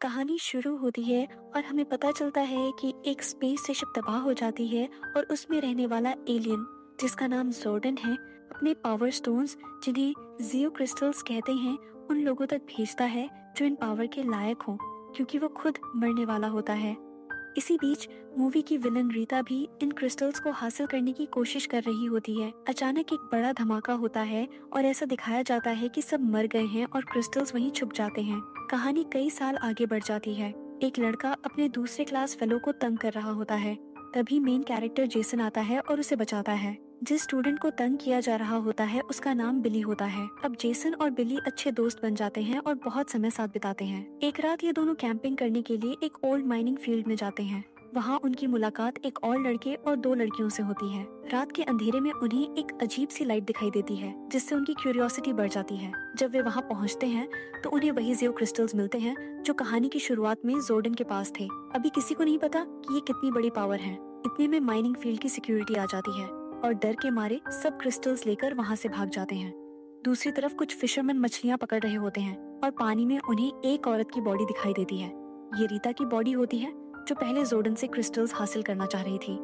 कहानी शुरू होती है और हमें पता चलता है कि एक स्पेस स्टेशन तबाह हो जाती है और उसमें रहने वाला एलियन जिसका नाम जोर्डन है अपने पावर स्टोन्स जिन्हें जियो क्रिस्टल्स कहते हैं उन लोगों तक भेजता है जो इन पावर के लायक हों क्योंकि वो खुद मरने वाला होता है। इसी बीच मूवी की विलन रीता भी इन क्रिस्टल्स को हासिल करने की कोशिश कर रही होती है। अचानक एक बड़ा धमाका होता है और ऐसा दिखाया जाता है कि सब मर गए हैं और क्रिस्टल्स वहीं छुप जाते हैं। कहानी कई साल आगे बढ़ जाती है। एक लड़का अपने दूसरे क्लास फेलो को तंग कर रहा होता है। तभी मेन कैरेक्टर जेसन आता है और उसे बचाता है। जिस स्टूडेंट को तंग किया जा रहा होता है उसका नाम बिली होता है। अब जेसन और बिली अच्छे दोस्त बन जाते हैं और बहुत समय साथ बिताते हैं। एक रात ये दोनों कैंपिंग करने के लिए एक ओल्ड माइनिंग फील्ड में जाते हैं। वहाँ उनकी मुलाकात एक और लड़के और दो लड़कियों से होती है। रात के अंधेरे में उन्हें एक अजीब सी लाइट दिखाई देती है जिससे उनकी क्यूरियोसिटी बढ़ जाती है। जब वे वहाँ पहुँचते हैं तो उन्हें वही जियो क्रिस्टल्स मिलते हैं जो कहानी की शुरुआत में जोर्डन के पास थे। अभी किसी को नहीं पता कि ये कितनी बड़ी पावर है। इतने में माइनिंग फील्ड की सिक्योरिटी आ जाती है और डर के मारे सब क्रिस्टल्स लेकर वहाँ से भाग जाते हैं। दूसरी तरफ कुछ फिशरमैन मछलियाँ पकड़ रहे होते हैं और पानी में उन्हें एक औरत की बॉडी दिखाई देती है। ये रीता की बॉडी होती है जो पहले जोर्डन से क्रिस्टल्स हासिल करना चाह रही थी।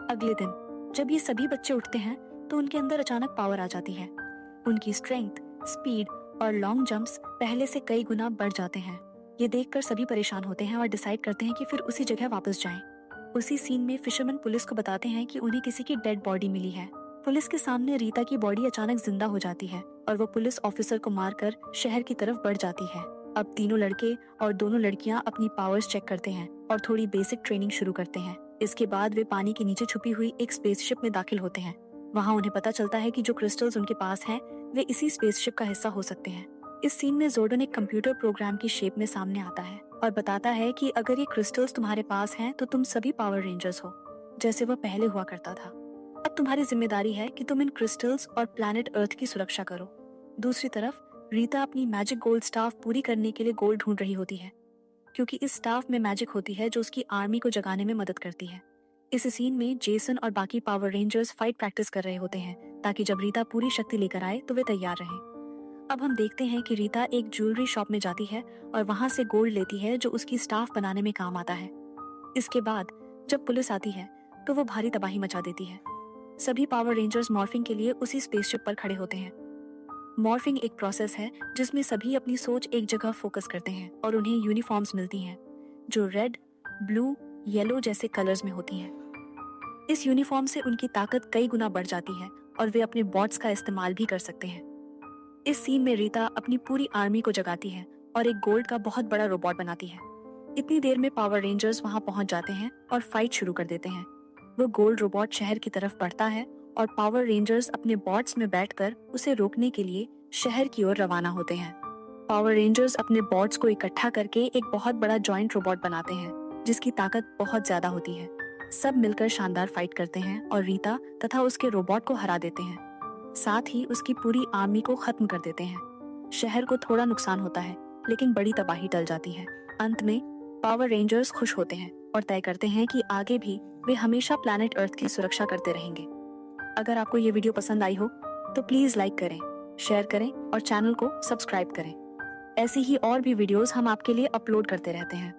अगले दिन जब ये सभी बच्चे उठते हैं तो उनके अंदर अचानक पावर आ जाती है। उनकी स्ट्रेंथ, स्पीड और लॉन्ग जंप्स पहले से कई गुना बढ़ जाते हैं। ये देखकर सभी परेशान होते हैं और डिसाइड करते हैं कि फिर उसी जगह वापस जाएं। उसी सीन में फिशरमैन पुलिस को बताते हैं कि उन्हें किसी की डेड बॉडी मिली है। पुलिस के सामने रीता की बॉडी अचानक जिंदा हो जाती है और वो पुलिस ऑफिसर को मारकर शहर की तरफ बढ़ जाती है। अब तीनों लड़के और दोनों लड़कियां अपनी पावर्स चेक करते हैं और थोड़ी बेसिक ट्रेनिंग शुरू करते हैं। इसके बाद वे पानी के नीचे छुपी हुई एक स्पेसशिप में दाखिल होते हैं। वहाँ उन्हें पता चलता है कि जो क्रिस्टल्स उनके पास हैं वे इसी स्पेसशिप का हिस्सा हो सकते हैं। इस सीन में जोर्डन एक कंप्यूटर प्रोग्राम की शेप में सामने आता है और बताता है कि अगर ये क्रिस्टल्स तुम्हारे पास हैं तो तुम सभी पावर रेंजर्स हो जैसे वह पहले हुआ करता था। अब तुम्हारी जिम्मेदारी है कि तुम इन क्रिस्टल्स और प्लैनेट अर्थ की सुरक्षा करो। दूसरी तरफ रीता अपनी मैजिक गोल्ड स्टाफ पूरी करने के लिए गोल्ड ढूंढ रही होती है क्योंकि इस स्टाफ में मैजिक होती है जो उसकी आर्मी को जगाने में मदद करती है। इस सीन में जेसन और बाकी पावर रेंजर्स फाइट प्रैक्टिस कर रहे होते हैं ताकि जब रीता पूरी शक्ति लेकर आए तो वे तैयार रहें। अब हम देखते हैं कि रीता एक ज्वेलरी शॉप में जाती है और वहां से गोल्ड लेती है जो उसकी स्टाफ बनाने में काम आता है। इसके बाद जब पुलिस आती है तो वो भारी तबाही मचा देती है। सभी पावर रेंजर्स मॉर्फिंग के लिए उसी स्पेसशिप पर खड़े होते हैं। मॉर्फिंग एक प्रोसेस है जिसमें सभी अपनी सोच एक जगह फोकस करते हैं और उन्हें यूनिफॉर्म्स मिलती हैं जो रेड, ब्लू, येलो जैसे कलर्स में होती हैं। इस यूनिफॉर्म से उनकी ताकत कई गुना बढ़ जाती है और वे अपने बॉट्स का इस्तेमाल भी कर सकते हैं। इस सीन में रीता अपनी पूरी आर्मी को जगाती है और एक गोल्ड का बहुत बड़ा रोबोट बनाती है। इतनी देर में पावर रेंजर्स वहां पहुंच जाते हैं और फाइट शुरू कर देते हैं। वो गोल्ड रोबोट शहर की तरफ बढ़ता है और पावर रेंजर्स अपने बॉट्स में बैठकर उसे रोकने के लिए शहर की ओर रवाना होते हैं। पावर रेंजर्स अपने बॉट्स को इकट्ठा करके एक बहुत बड़ा जॉइंट रोबोट बनाते हैं जिसकी ताकत बहुत ज्यादा होती है। सब मिलकर शानदार फाइट करते हैं और रीता तथा उसके रोबोट को हरा देते हैं। साथ ही उसकी पूरी आर्मी को खत्म कर देते हैं। शहर को थोड़ा नुकसान होता है लेकिन बड़ी तबाही टल जाती है। अंत में पावर रेंजर्स खुश होते हैं और तय करते हैं कि आगे भी वे हमेशा प्लैनेट अर्थ की सुरक्षा करते रहेंगे। अगर आपको ये वीडियो पसंद आई हो तो प्लीज लाइक करें, शेयर करें और चैनल को सब्सक्राइब करें। ऐसी ही और भी वीडियोस हम आपके लिए अपलोड करते रहते हैं।